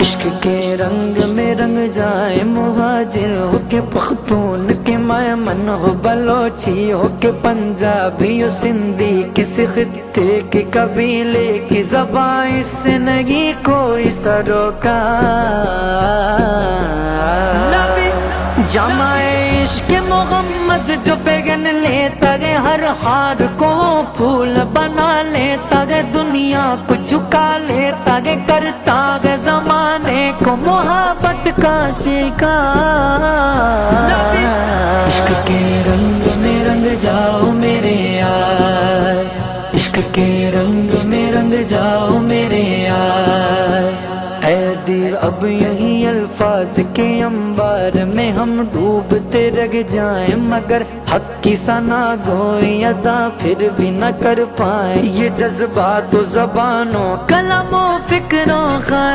عشق کے رنگ میں رنگ جائے مہاجر ہو کے پختون کے میمن ہو بلوچی ہو کے پنجابی ہو سندھی کسی خطے کے قبیلے کی زبان اس سے نہیں کوئی سروکار جامع عشق محمد جو پہن لیتا گے ہر ہار کو پھول بنا لیتا گے دنیا کو جھکا لیتا گے کرتا گے زمانے کو محبت کا شکار عشق کے رنگ میں رنگ جاؤ میرے یار عشق کے رنگ میں رنگ جاؤ میرے یار اے دل اب یہی الفاظ کے انبار میں ہم ڈوبتے رہ جائیں مگر حق کی ثنا گوئی ادا پھر بھی نہ کر پائیں یہ جذبات و زبانوں کلام و فکروں خیال